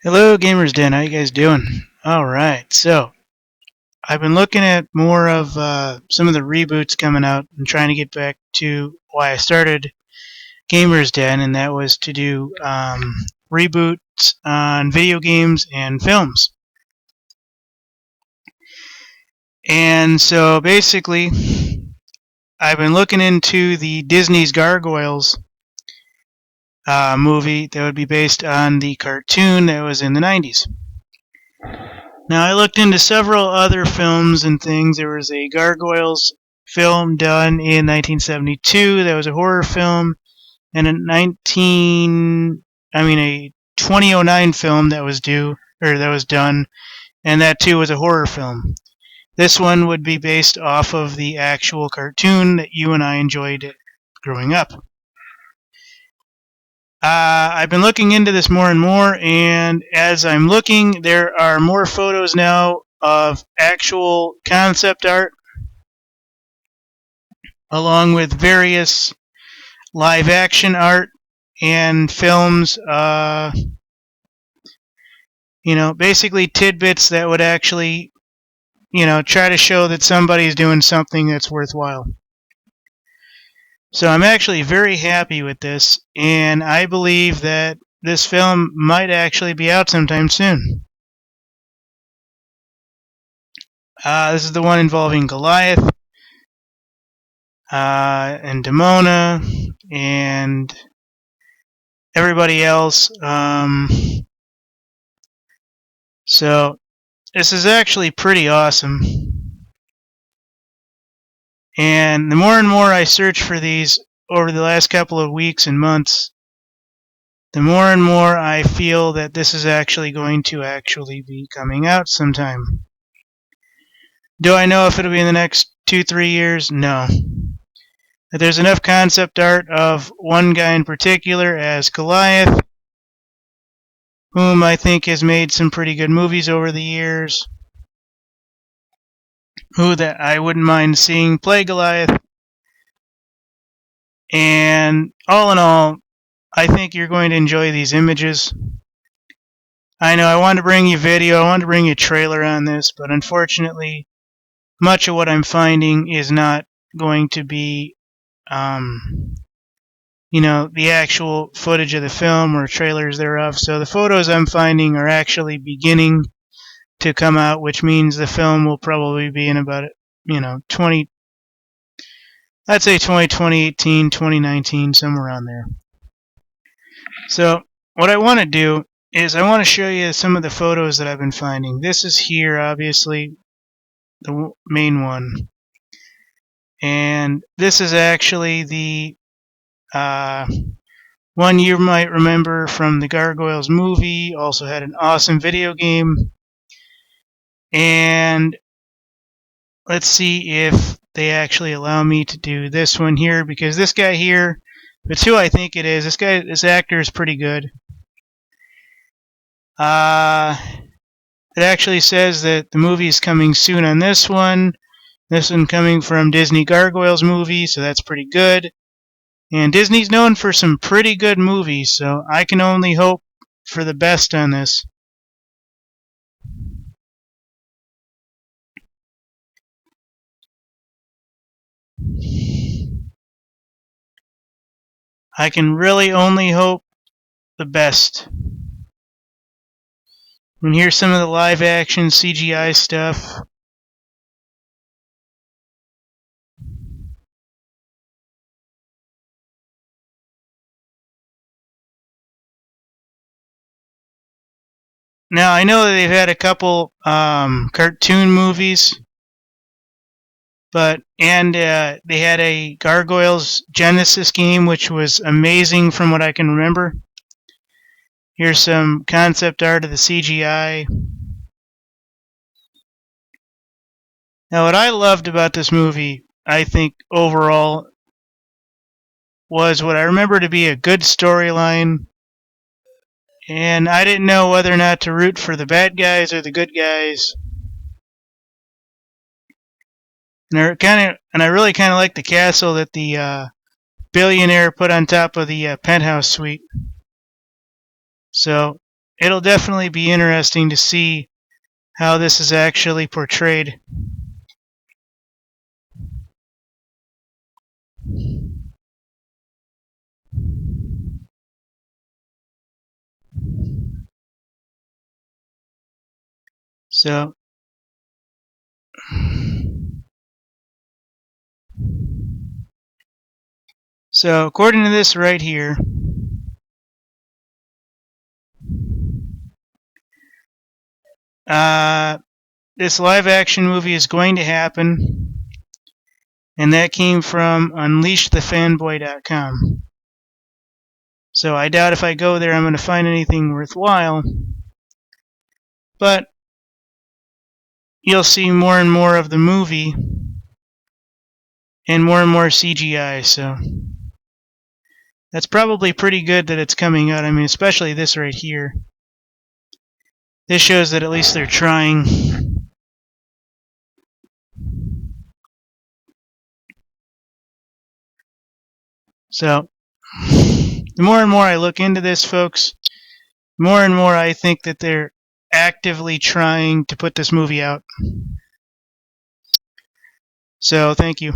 Hello, Gamers Den. How you guys doing? All right. So I've been looking at more of some of the reboots coming out and trying to get back to why I started Gamers Den, and that was to do reboots on video games and films. And so basically, I've been looking into the Disney's Gargoyles movie that would be based on the cartoon that was in the 90s. Now, I looked into several other films and things. There was a Gargoyles film done in 1972 that was a horror film, and a 2009 film that was done, and that too was a horror film. This one would be based off of the actual cartoon that you and I enjoyed growing up. I've been looking into this more and more, and as I'm looking, there are more photos now of actual concept art, along with various live action art and films. Basically tidbits that would actually, try to show that somebody's doing something that's worthwhile. So I'm actually very happy with this, and I believe that this film might actually be out sometime soon. This is the one involving Goliath and Demona and everybody else. So this is actually pretty awesome. And the more and more I search for these over the last couple of weeks and months, the more and more I feel that this is actually going to actually be coming out sometime. Do I know if it'll be in the next 2-3 years? No. But there's enough concept art of one guy in particular as Goliath, whom I think has made some pretty good movies over the years, who that I wouldn't mind seeing play Goliath. And all in all, I think you're going to enjoy these images. I know I wanted to bring you video, I wanted to bring you a trailer on this, but unfortunately, much of what I'm finding is not going to be, the actual footage of the film or trailers thereof. So the photos I'm finding are actually beginning to come out, which means the film will probably be in about, 2018, 2019, somewhere around there. So what I want to do is I want to show you some of the photos that I've been finding. This is here, obviously, the main one. And this is actually the one you might remember from the Gargoyles movie. Also had an awesome video game. And let's see if they actually allow me to do this one here, because this guy here, it's who I think it is. This actor is pretty good. It actually says that the movie is coming soon on this one. This one coming from Disney Gargoyles movie, so that's pretty good. And Disney's known for some pretty good movies, so I can only hope for the best on this. I can really only hope the best. And here's some of the live action CGI stuff. Now, I know that they've had a couple cartoon movies, and they had a Gargoyles Genesis game, which was amazing from what I can remember. Here's some concept art of the CGI. Now, what I loved about this movie, I think overall, was what I remember to be a good storyline. And I didn't know whether or not to root for the bad guys or the good guys. And I really kind of like the castle that the billionaire put on top of the penthouse suite. So it'll definitely be interesting to see how this is actually portrayed. So according to this right here, this live action movie is going to happen, and that came from unleashthefanboy.com. So I doubt if I go there I'm going to find anything worthwhile, but you'll see more and more of the movie and more CGI, so that's probably pretty good that it's coming out. I mean, especially this right here. This shows that at least they're trying. So, the more and more I look into this, folks, more and more I think that they're actively trying to put this movie out. So, thank you.